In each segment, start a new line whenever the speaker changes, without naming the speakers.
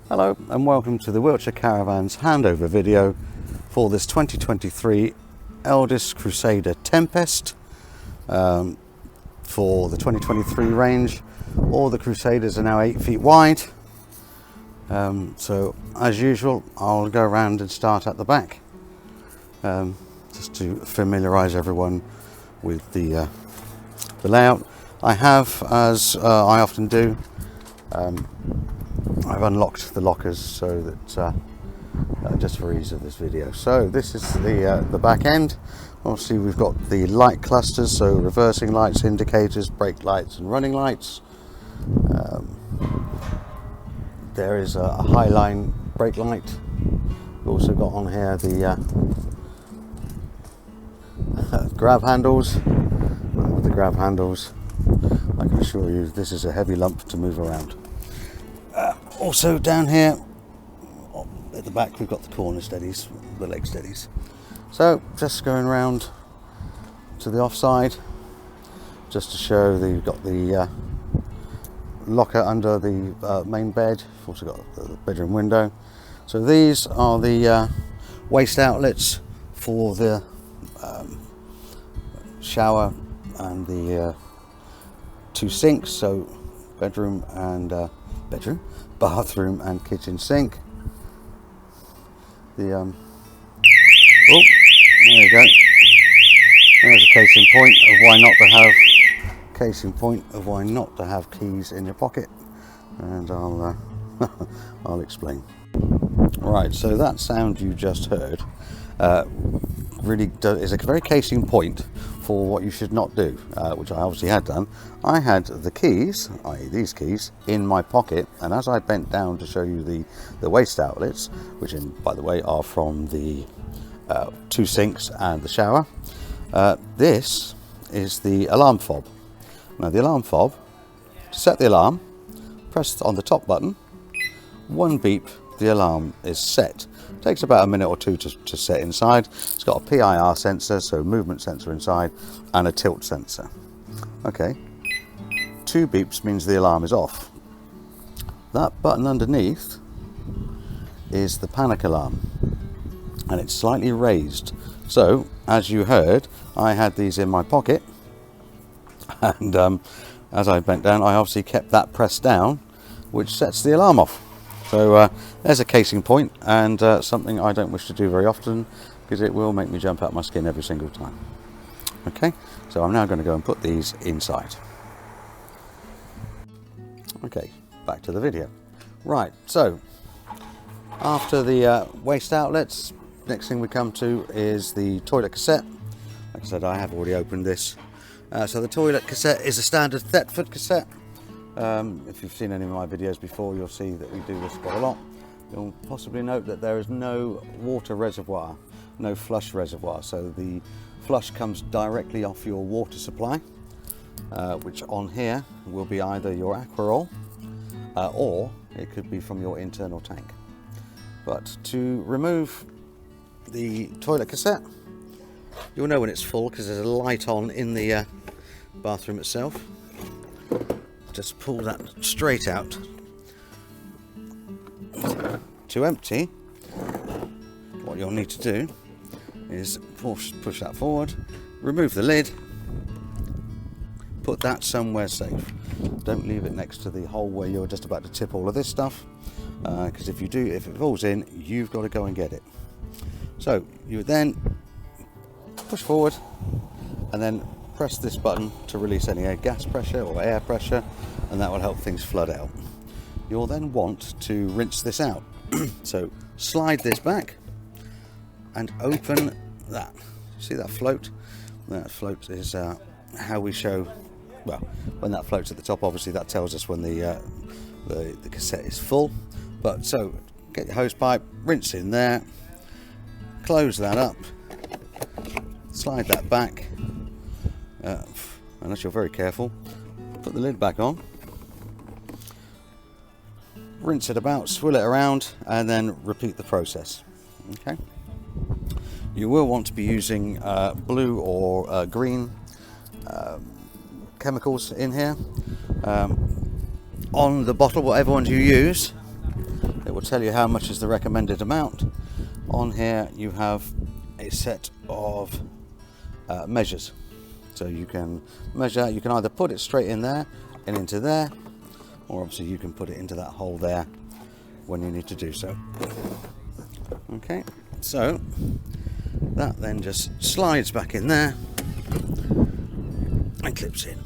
Hello and welcome to the Wiltshire Caravans handover video for this 2023 Elddis Crusader Tempest. For the 2023 range, all the Crusaders are now 8 feet wide. So as usual, I'll go around and start at the back, just to familiarise everyone with the layout. I have, as I often do, I've unlocked the lockers so that just for ease of this video. So this is the back end. Obviously we've got the light clusters, so reversing lights, indicators, brake lights and running lights. There is a high line brake light. We've also got on here the grab handles. With the grab handles, I can assure you this is a heavy lump to move around. Also down here at the back we've got the corner steadies, the leg steadies. So just going around to the offside, just to show that you've got the locker under the main bed. You've also got the bedroom window. So these are the waste outlets for the shower and the two sinks, so bathroom and kitchen sink. The oh, there you go. There's a case in point of why not to have keys in your pocket, and I'll I'll explain. Right, so that sound you just heard really is a very case in point for what you should not do, which I obviously had done. I had the keys, i.e. these keys, in my pocket, and as I bent down to show you the waste outlets, which by the way are from the two sinks and the shower, this is the alarm fob. Now the alarm fob, to set the alarm, press on the top button, one beep, the alarm is set. It takes about a minute or two to set inside. It's got a PIR sensor, so movement sensor inside, and a tilt sensor. Okay, 2 beeps means the alarm is off. That button underneath is the panic alarm, and it's slightly raised. So as you heard, I had these in my pocket, and as I bent down, I obviously kept that pressed down, which sets the alarm off. So there's a case in point, and something I don't wish to do very often, because it will make me jump out my skin every single time. Okay, so I'm now going to go and put these inside. Okay, back to the video. Right, so after the waste outlets, next thing we come to is the toilet cassette. Like I said, I have already opened this. So the toilet cassette is a standard Thetford cassette. If you've seen any of my videos before, you'll see that we do this quite a lot. You'll possibly note that there is no water reservoir, no flush reservoir, so the flush comes directly off your water supply, which on here will be either your Aquarol or it could be from your internal tank. But to remove the toilet cassette, you'll know when it's full because there's a light on in the bathroom itself. Just pull that straight out. To empty, what you'll need to do is push that forward, remove the lid, put that somewhere safe. Don't leave it next to the hole where you're just about to tip all of this stuff, because if it falls in, you've got to go and get it. So you would then push forward and then press this button to release any gas pressure or air pressure, and that will help things flood out. You'll then want to rinse this out. So slide this back and open that. See that float? That float is how we show, well, when that floats at the top, obviously that tells us when the cassette is full. But so get your hose pipe, rinse in there, close that up, slide that back, unless you're very careful, put the lid back on, rinse it about, swill it around, and then repeat the process. Okay. You will want to be using blue or green chemicals in here. On the bottle, whatever ones you use, it will tell you how much is the recommended amount. On here you have a set of measures, so you can measure. You can either put it straight in there and into there, or obviously you can put it into that hole there when you need to do so. Okay, so that then just slides back in there and clips in.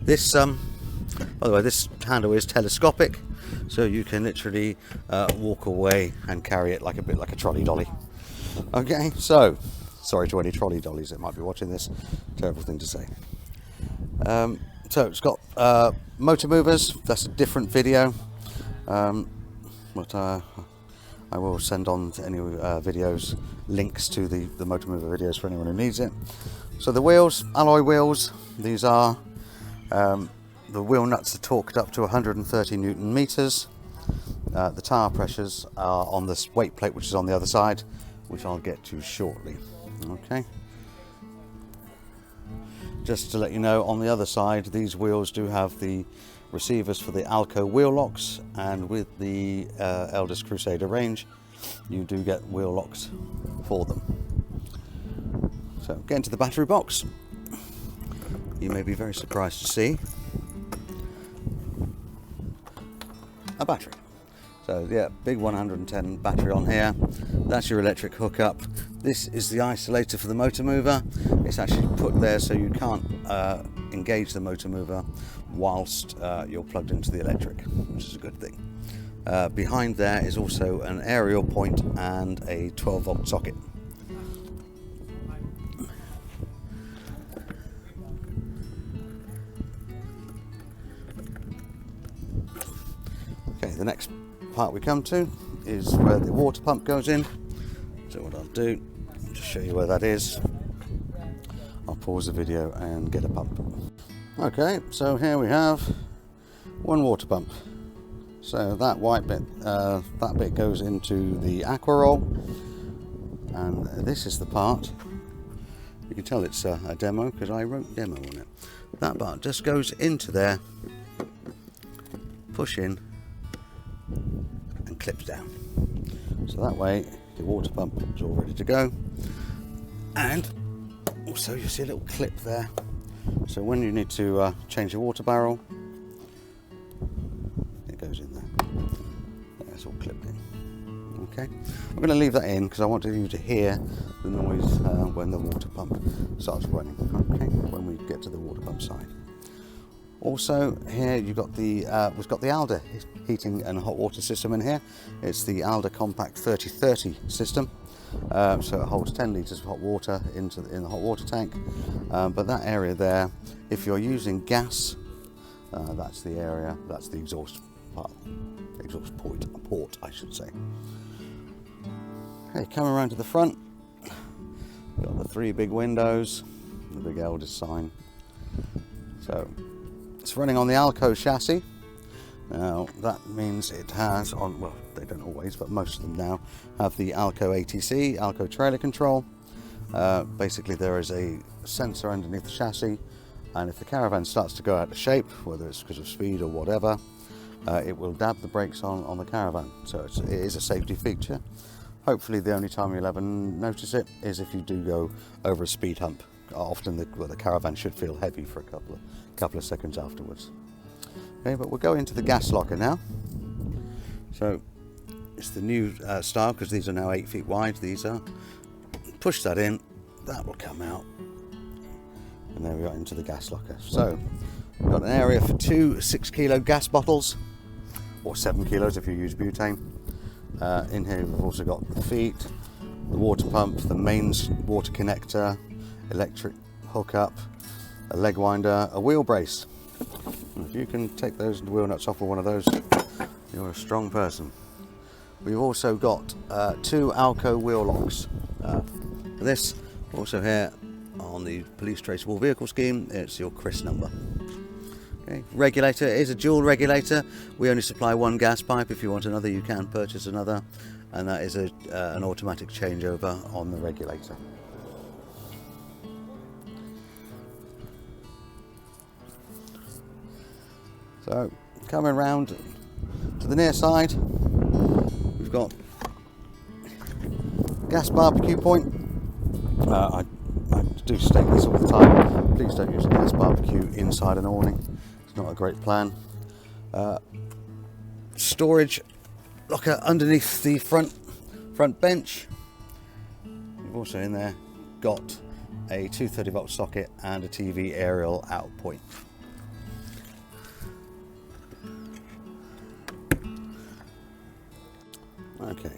This by the way, this handle is telescopic, so you can literally walk away and carry it like a bit like a trolley dolly. Okay, so sorry to any trolley dollies that might be watching this, terrible thing to say. So it's got motor movers. That's a different video, but I will send on to any videos links to the motor mover videos for anyone who needs it. So the wheels, alloy wheels. These are the wheel nuts are torqued up to 130 Newton meters. The tire pressures are on this weight plate, which is on the other side, which I'll get to shortly. Okay. Just to let you know, on the other side, these wheels do have the receivers for the Alco wheel locks, and with the Elddis Crusader range, you do get wheel locks for them. So, get into the battery box. You may be very surprised to see a battery. So yeah, big 110 battery on here. That's your electric hookup. This is the isolator for the motor mover. It's actually put there so you can't engage the motor mover whilst you're plugged into the electric, which is a good thing. Behind there is also an aerial point and a 12-volt socket. Okay, the next part we come to is where the water pump goes in. So what I'll do, just show you where that is. I'll pause the video and get a pump. Okay, so here we have one water pump. So that white bit, that bit goes into the aqua roll, and this is the part. You can tell it's a demo because I wrote demo on it. That part just goes into there, push in, and clips down. So that way the water pump is all ready to go. And also you see a little clip there, so when you need to change your water barrel, it goes in there. It's all clipped in. Okay, I'm going to leave that in because I want you to hear the noise when the water pump starts running. Okay, when we get to the water pump side. Also here you've got the we've got the Elddis heating and hot water system in here. It's the Elddis Compact 3030 system, so it holds 10 litres of hot water in the hot water tank. But that area there, if you're using gas, that's the area, that's the exhaust part, exhaust port I should say. Okay, coming around to the front, got the 3 big windows, the big Elddis sign. So it's running on the Alco chassis. Now that means it has on, well, they don't always, but most of them now have the Alco ATC, Alco trailer control. Basically there is a sensor underneath the chassis, and if the caravan starts to go out of shape, whether it's because of speed or whatever, it will dab the brakes on the caravan. So it is a safety feature. Hopefully the only time you'll ever notice it is if you do go over a speed hump. Often the caravan should feel heavy for a couple of seconds afterwards. Okay, but we'll go into the gas locker now. So it's the new style, because these are now 8 feet wide. These are. Push that in, that will come out, and there we are into the gas locker. So we've got an area for 2 6-kilo gas bottles, or 7 kilos if you use butane. In here we've also got the feet, the water pump, the mains water connector, electric hookup, a leg winder, a wheel brace. And if you can take those wheel nuts off with one of those, you're a strong person. We've also got 2 Alco wheel locks. This also here on the police traceable vehicle scheme, it's your CRIS number. Okay. Regulator is a dual regulator. We only supply 1 gas pipe. If you want another, you can purchase another, and that is an automatic changeover on the regulator. So coming round to the near side, got gas barbecue point. I do state this all the time. Please don't use a gas barbecue inside an awning. It's not a great plan. Storage locker underneath the front bench. You've also in there got a 230-volt socket and a TV aerial out point. Okay.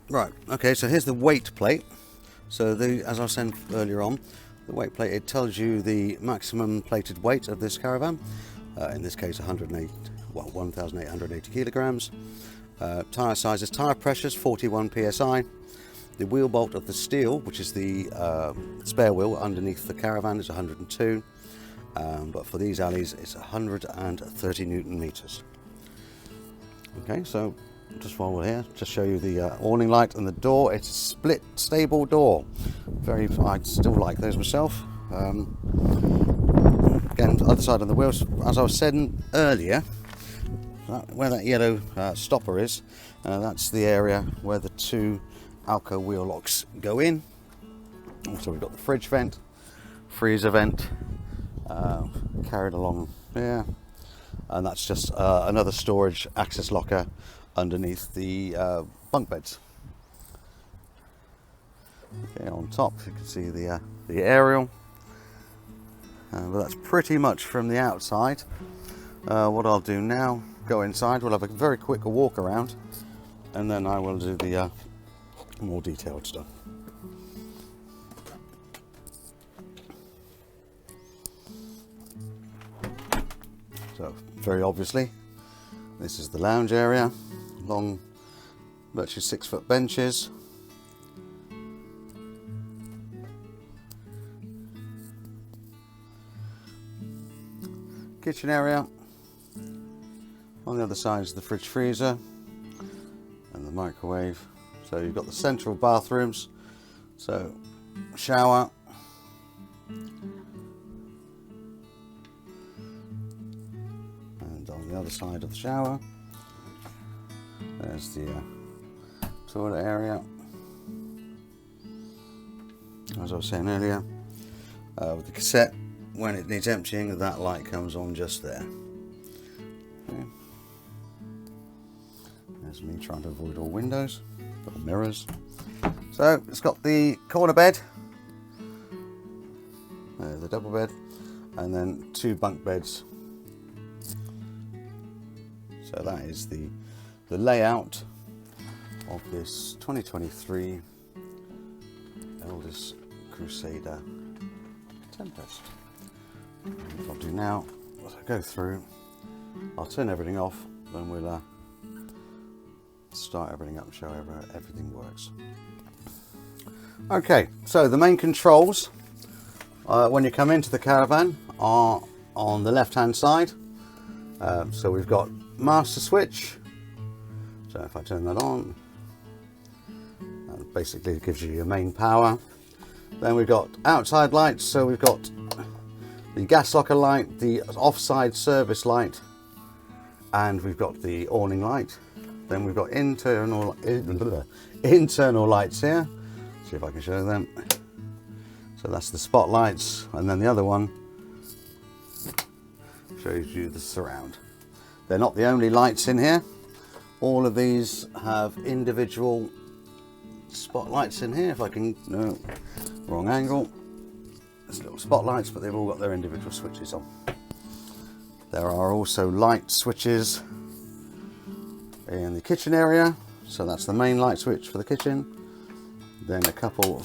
Right. Okay. So here's the weight plate. So as I was saying earlier on, the weight plate, it tells you the maximum plated weight of this caravan. In this case, 1,880 kilograms. Tyre sizes, tyre pressures, 41 psi. The wheel bolt of the steel, which is the spare wheel underneath the caravan, is 102. But for these alleys, it's 130 Newton meters. Okay, so just while we're here, just show you the awning light and the door. It's a split stable door. I still like those myself. Again, the other side of the wheels, as I was saying earlier, where that yellow stopper is, that's the area where the two Alco wheel locks go in. Also, we've got the fridge vent, freezer vent, carried along here, and that's just another storage access locker underneath the bunk beds. Okay, on top you can see the aerial, but that's pretty much from the outside. What I'll do now, go inside, we'll have a very quick walk around, and then I will do the more detailed stuff. So very obviously this is the lounge area, long virtually 6-foot benches. Kitchen area. On the other side is the fridge freezer and the microwave. So you've got the central bathrooms, so shower, and on the other side of the shower there's the toilet area. As I was saying earlier, with the cassette, when it needs emptying, that light comes on just there. Okay. There's me trying to avoid all windows, or mirrors. So it's got the corner bed, the double bed, and then 2 bunk beds. So that is the layout of this 2023 Elddis Crusader Tempest. And what I'll do now, as I go through, I'll turn everything off, then we'll start everything up and show everything works. Okay, so the main controls when you come into the caravan are on the left hand side. So we've got master switch. So if I turn that on, that basically gives you your main power. Then we've got outside lights, so we've got the gas locker light, the offside service light, and we've got the awning light. Then we've got internal lights here. See if I can show them. So that's the spotlights, and then the other one shows you the surround. They're not the only lights in here. All of these have individual spotlights in here. If I can, no, wrong angle. There's little spotlights, but they've all got their individual switches on. There are also light switches in the kitchen area. So that's the main light switch for the kitchen. Then a couple,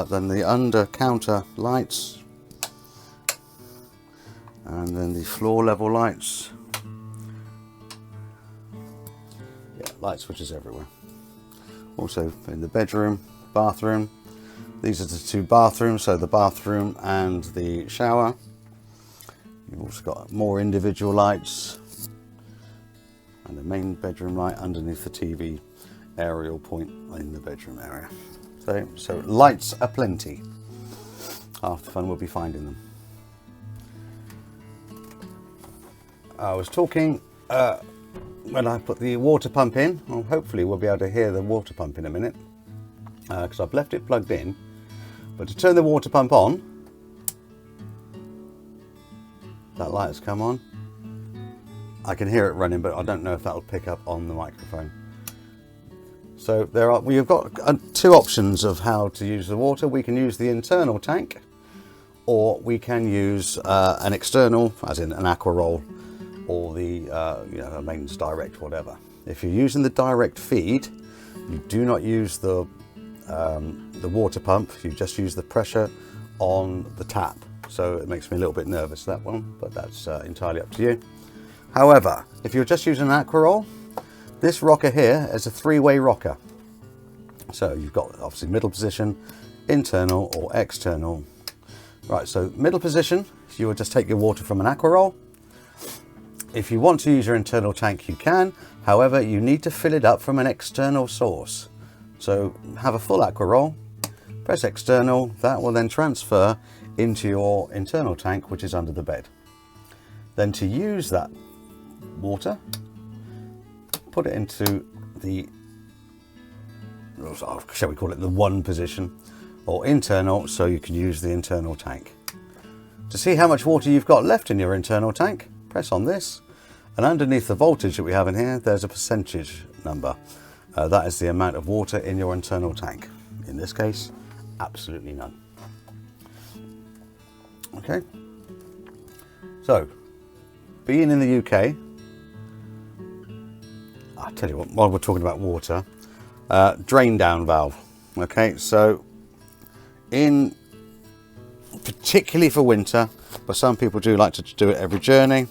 then the under counter lights, and then the floor level lights. Yeah, light switches everywhere. Also in the bedroom, bathroom. These are the 2 bathrooms, so the bathroom and the shower. You've also got more individual lights, and the main bedroom light underneath the TV aerial point in the bedroom area. So lights are plenty. Half the fun will be finding them. I was talking when I put the water pump in, well, hopefully we'll be able to hear the water pump in a minute, because I've left it plugged in. But to turn the water pump on, that light has come on. I can hear it running, but I don't know if that'll pick up on the microphone. So we've got two options of how to use the water. We can use the internal tank, or we can use an external, as in an aqua roll, or the a mains direct, whatever. If you're using the direct feed, you do not use the water pump. You just use the pressure on the tap. So it makes me a little bit nervous, that one, but that's entirely up to you. However, if you're just using an aqua roll, this rocker here is a three-way rocker. So you've got obviously middle position, internal or external. Right, so middle position, you would just take your water from an aqua roll. If you want to use your internal tank, you can. However, you need to fill it up from an external source. So have a full aqua roll, press external, that will then transfer into your internal tank, which is under the bed. Then to use that water, put it into the, shall we call it the one position, or internal, so you can use the internal tank. To see how much water you've got left in your internal tank, press on this, and underneath the voltage that we have in here, there's a percentage number. That is the amount of water in your internal tank. In this case, absolutely none. Okay, so being in the UK, I'll tell you what, while we're talking about water, drain down valve. Okay, so particularly for winter, but some people do like to do it every journey,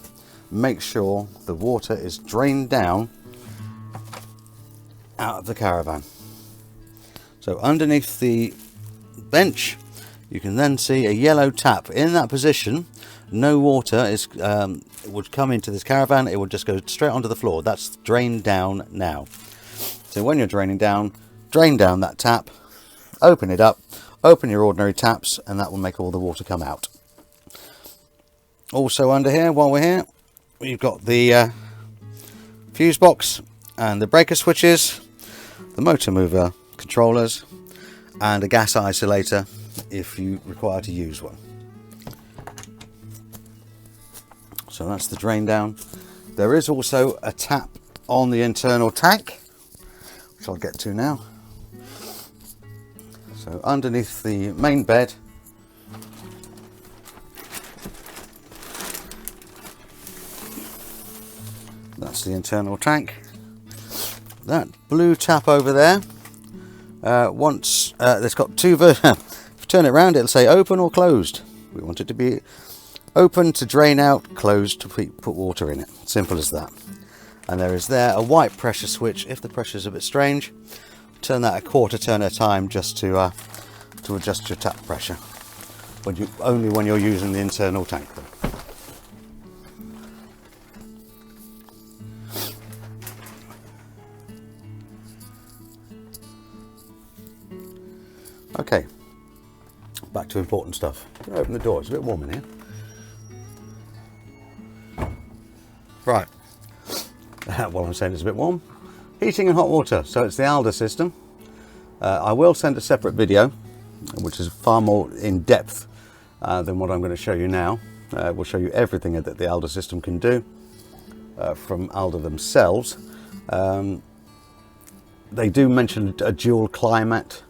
make sure the water is drained down out of the caravan. So underneath the bench, you can then see a yellow tap. In that position, no water would come into this caravan, it would just go straight onto the floor. That's drained down now. So when you're draining down, drain down that tap, open it up, open your ordinary taps, and that will make all the water come out. Also under here, while we're here, we've got the fuse box and the breaker switches, the motor mover controllers, and a gas isolator if you require to use one. So that's the drain down. There is also a tap on the internal tank, which I'll get to now. So underneath the main bed, that's the internal tank. That blue tap over there, it's got two versions. If you turn it around, it'll say open or closed. We want it to be open to drain out, closed to put water in it. Simple as that. And there is there a white pressure switch. If the pressure is a bit strange, turn that a quarter turn at a time, just to adjust your tap pressure. Only when you're using the internal tank though. Okay, back to important stuff. Open the door, it's a bit warm in here. Right, while I'm saying it's a bit warm, heating and hot water. So it's the Elddis system. I will send a separate video, which is far more in depth than what I'm going to show you now. We'll show you everything that the Elddis system can do from Elddis themselves. They do mention a dual climate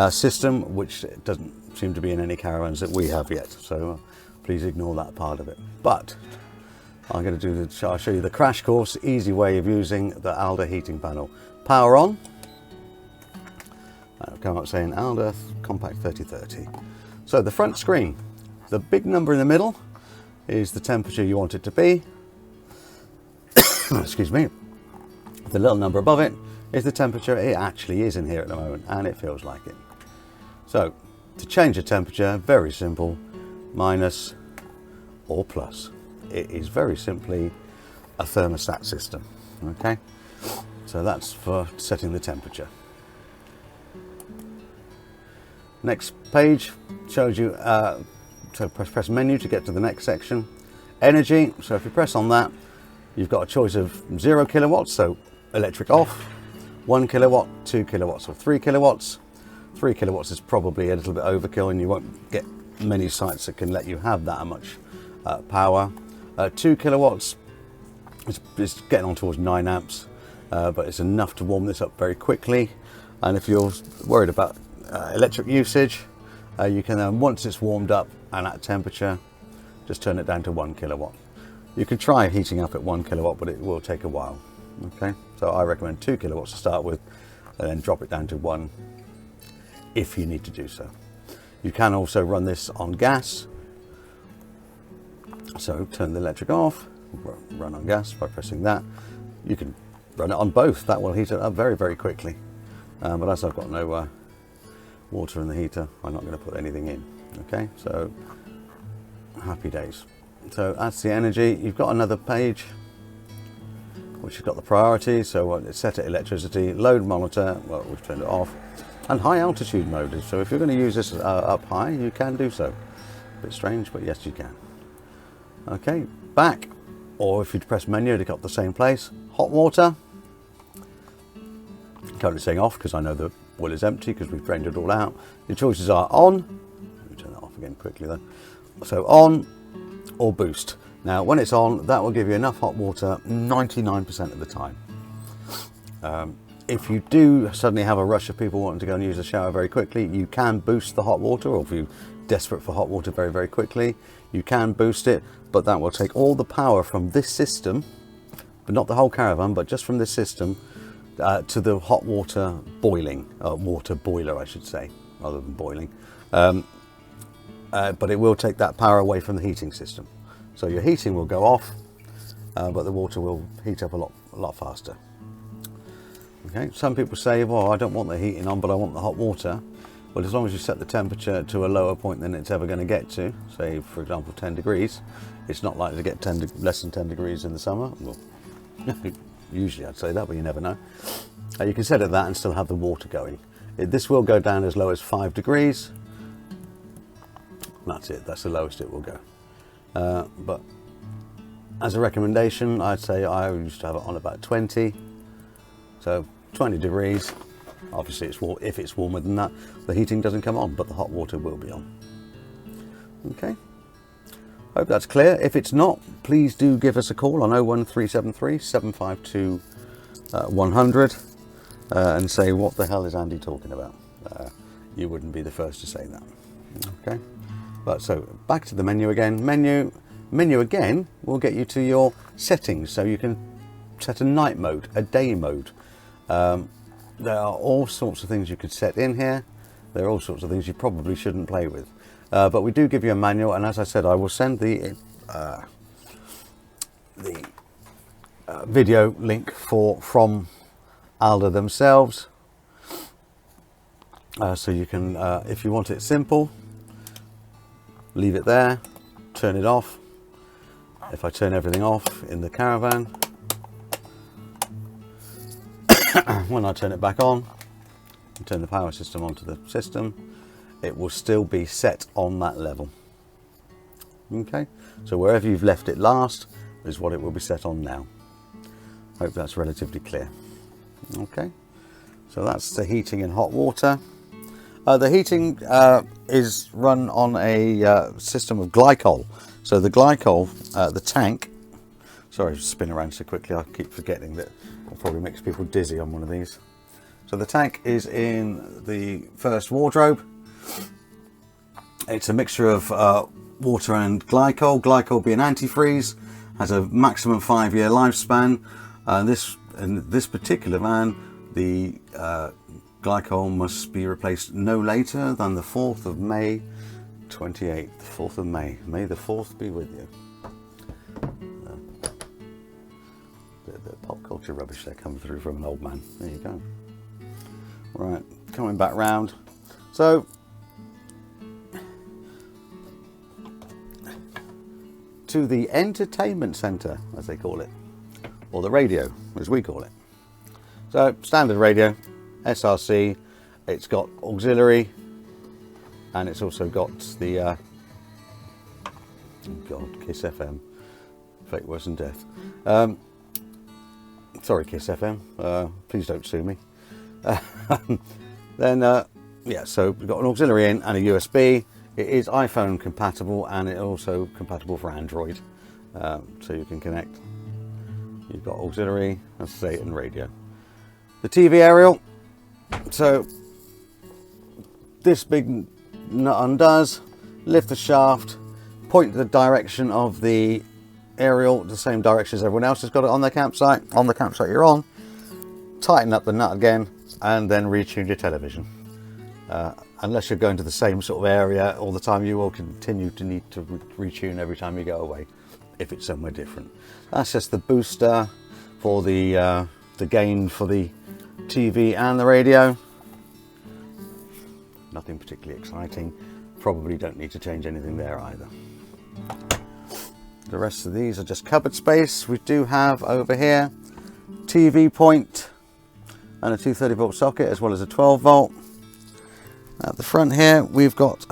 system, which doesn't seem to be in any caravans that we have yet, so please ignore that part of it. But I'm going to I'll show you the crash course, easy way of using the Elddis heating panel. Power on. I'll come up saying Elddis Compact 3030. So the front screen, the big number in the middle is the temperature you want it to be. Excuse me. The little number above it is the temperature it actually is in here at the moment, and it feels like it. So to change the temperature, very simple, minus or plus. It is very simply a thermostat system. Okay, so that's for setting the temperature. Next page shows you so press menu to get to the next section. Energy, so if you press on that, You've got a choice of 0 kilowatts, so electric off, 1 kilowatt, 2 kilowatts, or 3 kilowatts. 3 kilowatts is probably a little bit overkill, and you won't get many sites that can let you have that much power. 2 kilowatts is getting on towards 9 amps, but it's enough to warm this up very quickly. And if you're worried about electric usage, you can then, once it's warmed up and at temperature, just turn it down to 1 kilowatt. You can try heating up at 1 kilowatt, but it will take a while. Okay, so I recommend 2 kilowatts to start with, and then drop it down to 1 if you need to do so. You can also run this on gas. So turn the electric off, run on gas by pressing that. You can run it on both. That will heat it up very, very quickly. But as I've got no water in the heater, I'm not going to put anything in. Okay, so happy days. So that's the energy. You've got another page which has got the priorities. So it's set at electricity, load monitor, well, we've turned it off, and high altitude mode. So if you're going to use this up high, you can do so. A bit strange, but yes, you can. Okay, back, or if you'd press menu to get up the same place, hot water. Currently saying off because I know the well is empty because we've drained it all out. Your choices are on. Let me turn that off again quickly though. So on or boost. Now when it's on, that will give you enough hot water 99% of the time. If you do suddenly have a rush of people wanting to go and use a shower very quickly, you can boost the hot water, or if you're desperate for hot water very, very quickly, you can boost it, but that will take all the power from this system, but not the whole caravan, but just from this system, to the hot water boiling, water boiler I should say, rather than boiling. But it will take that power away from the heating system. So your heating will go off, but the water will heat up a lot faster. Okay, some people say, well, I don't want the heating on, but I want the hot water. Well, as long as you set the temperature to a lower point than it's ever going to get to, say, for example, 10 degrees, it's not likely to get less than 10 degrees in the summer. Well, usually I'd say that, but you never know. You can set it that and still have the water going. This will go down as low as 5 degrees. That's it, that's the lowest it will go. But as a recommendation, I'd say I used to have it on about 20. So 20 degrees. Obviously, if it's warmer than that, the heating doesn't come on, but the hot water will be on. Okay. Hope that's clear. If it's not, please do give us a call on 01373 752 100 and say, what the hell is Andy talking about? You wouldn't be the first to say that. Okay. But so back to the menu again. Menu again will get you to your settings, so you can set a night mode, a day mode. There are all sorts of things you could set in here. There are all sorts of things you probably shouldn't play with. But we do give you a manual, and as I said, I will send the video link from Elddis themselves. So you can, if you want it simple, leave it there, turn it off. If I turn everything off in the caravan, when I turn it back on, turn the power system onto the system, it will still be set on that level. Okay, so wherever you've left it last is what it will be set on now. Hope that's relatively clear. Okay, so that's the heating and hot water. The heating is run on a system of glycol. So the glycol, the tank, sorry, spin around so quickly, I keep forgetting that it probably makes people dizzy on one of these. So the tank is in the first wardrobe. It's a mixture of water and glycol. Glycol being antifreeze, has a maximum 5-year lifespan. In this particular van, the glycol must be replaced no later than the 4th of May 28th. 4th of May. May the 4th be with you. The pop culture rubbish there coming through from an old man. There you go. Right, coming back round. So, to the entertainment centre, as they call it, or the radio, as we call it. So, standard radio, SRC, it's got auxiliary, and it's also got the, oh God, Kiss FM. Fate worse than death. Sorry, Kiss FM. Please don't sue me. Then, yeah, so we've got an auxiliary in and a USB. It is iPhone compatible and it's also compatible for Android. So you can connect. You've got auxiliary, as I say, and radio. The TV aerial. So this big nut undoes, lift the shaft, point the direction of the aerial the same direction as everyone else has got it on their campsite. On the campsite you're on, tighten up the nut again, and then retune your television. Unless you're going to the same sort of area all the time, you will continue to need to retune every time you go away, if it's somewhere different. That's just the booster for the gain for the TV and the radio. Nothing particularly exciting. Probably don't need to change anything there either. The rest of these are just cupboard space. We do have over here TV point and a 230 volt socket as well as a 12 volt. At the front here we've got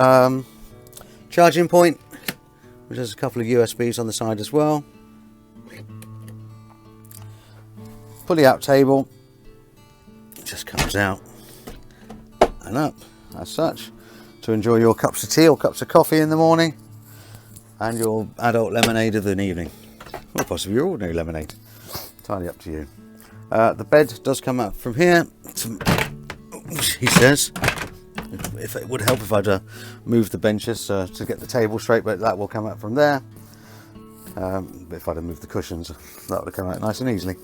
charging point, which has a couple of USBs on the side as well. Pulley out table, just comes out and up as such to enjoy your cups of tea or cups of coffee in the morning and your adult lemonade of an evening, or possibly your ordinary lemonade, entirely up to you. The bed does come out from here, he says. If it would help if I'd move the benches to get the table straight, but that will come out from there. If I'd have moved the cushions, that would have come out nice and easily.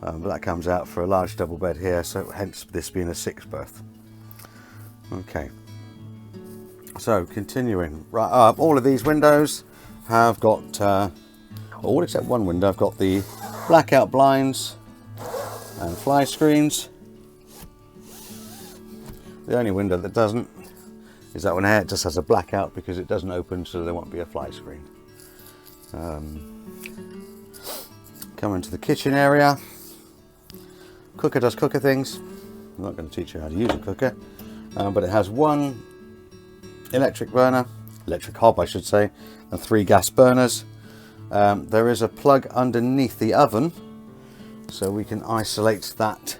But that comes out for a large double bed here, so hence this being a 6 berth. Okay, so continuing, right, all of these windows have got, all except one window, I've got the blackout blinds and fly screens. The only window that doesn't is that one here. It just has a blackout because it doesn't open, so there won't be a fly screen. Come into the kitchen area. Cooker does cooker things. I'm not going to teach you how to use a cooker, but it has one electric burner, electric hob I should say, and 3 gas burners. There is a plug underneath the oven, so we can isolate that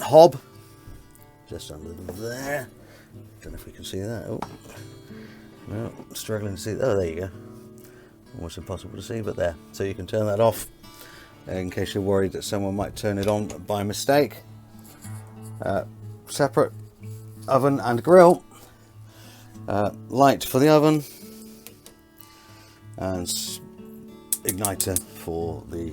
hob. Just under there. Don't know if we can see that. Oh, no, struggling to see. Oh, there you go. Almost impossible to see, but there. So you can turn that off in case you're worried that someone might turn it on by mistake. Separate oven and grill. Light for the oven. And igniter for the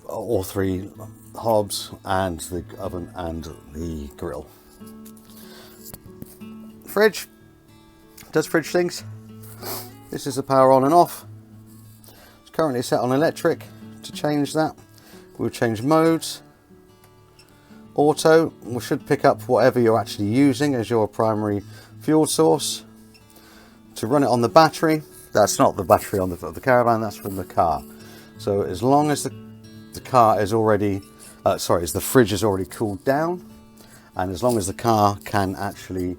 all 3 hobs and the oven and the grill. Fridge does fridge things. This is the power on and off. It's currently set on electric. To change that, we'll change modes. Auto, we should pick up whatever you're actually using as your primary fuel source. To run it on the battery, that's not the battery on the caravan, that's from the car. So as long as the car is already, as the fridge is already cooled down, and as long as the car can actually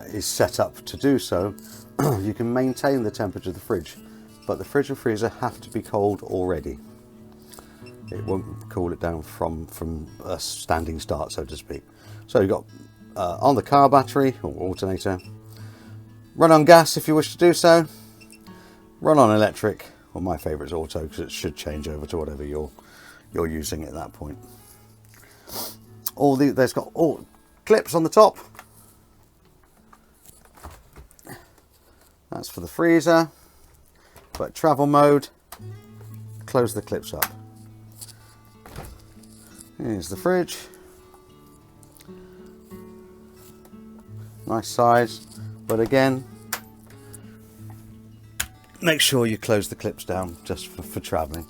is set up to do so, you can maintain the temperature of the fridge, but the fridge and freezer have to be cold already. It won't cool it down from a standing start, so to speak. So you've got on the car battery or alternator, run on gas if you wish to do so, run on electric. Well, my favourite is auto because it should change over to whatever you're using at that point. There's got all clips on the top. That's for the freezer, but travel mode, close the clips up. Here's the fridge. Nice size, but again, make sure you close the clips down just for travelling.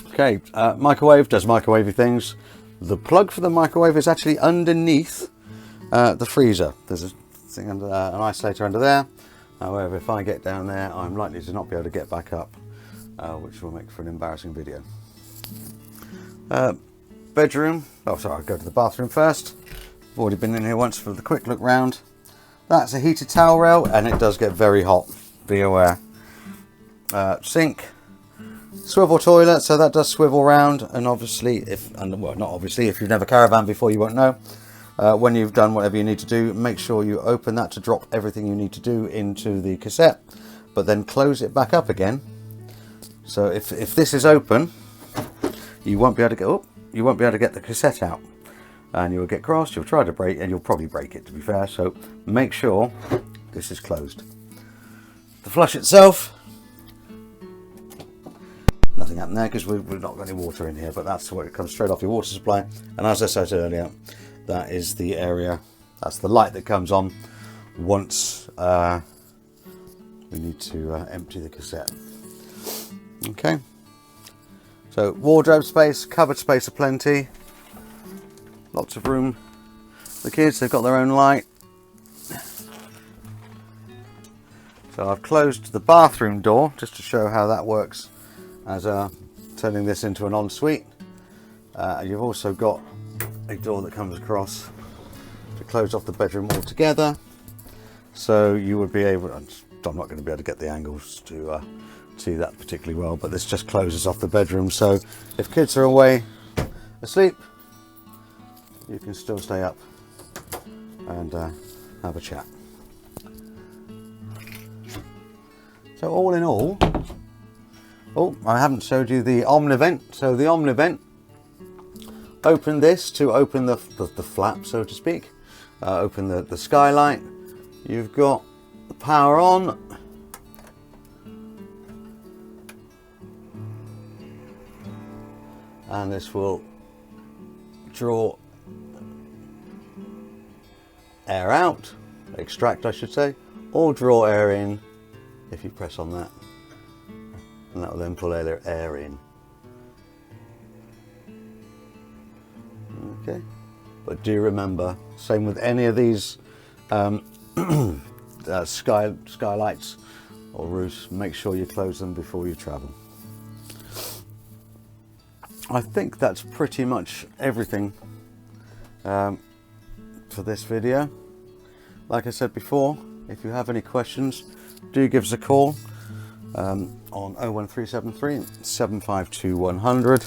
Okay, microwave does microwavey things. The plug for the microwave is actually underneath the freezer. There's a thing under an isolator under there. However, if I get down there, I'm likely to not be able to get back up, which will make for an embarrassing video. Bedroom. Oh, sorry, I'll go to the bathroom first. I've already been in here once for the quick look round. That's a heated towel rail, and it does get very hot, be aware. Sink, swivel toilet, so that does swivel round, and obviously, well, not obviously, if you've never caravan before, you won't know. When you've done whatever you need to do, make sure you open that to drop everything you need to do into the cassette, but then close it back up again. So if this is open, you won't be able to get you won't be able to get the cassette out, and you'll get cross. You'll try to break, and you'll probably break it, to be fair. So make sure this is closed. The flush itself, nothing happened there because we've not got any water in here, but that's where it comes straight off your water supply. And as I said earlier, that is the area, that's the light that comes on once we need to empty the cassette. Okay, so wardrobe space, cupboard space aplenty, lots of room. The kids, they've got their own light. So I've closed the bathroom door just to show how that works as turning this into an ensuite. You've also got a door that comes across to close off the bedroom altogether. So you would be able, I'm not going to be able to get the angles to see that particularly well, but this just closes off the bedroom. So if kids are away asleep, you can still stay up and have a chat. So all in all, oh, I haven't showed you the omnivent. So the omnivent, open this to open the flap, so to speak. Open the skylight. You've got the power on. And this will draw air out, extract I should say, or draw air in if you press on that. And that will then pull air in. Okay, but do remember, same with any of these skylights or roofs, make sure you close them before you travel. I think that's pretty much everything for this video. Like I said before, if you have any questions, do give us a call on 01373 752 100.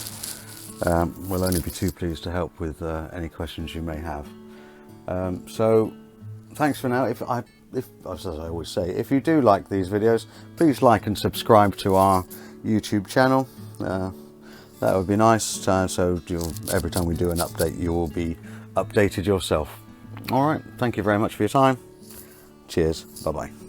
We'll only be too pleased to help with any questions you may have. So thanks for now. If as I always say, if you do like these videos, please like and subscribe to our YouTube channel. That would be nice, so every time we do an update, you will be updated yourself. All right, thank you very much for your time. Cheers, bye-bye.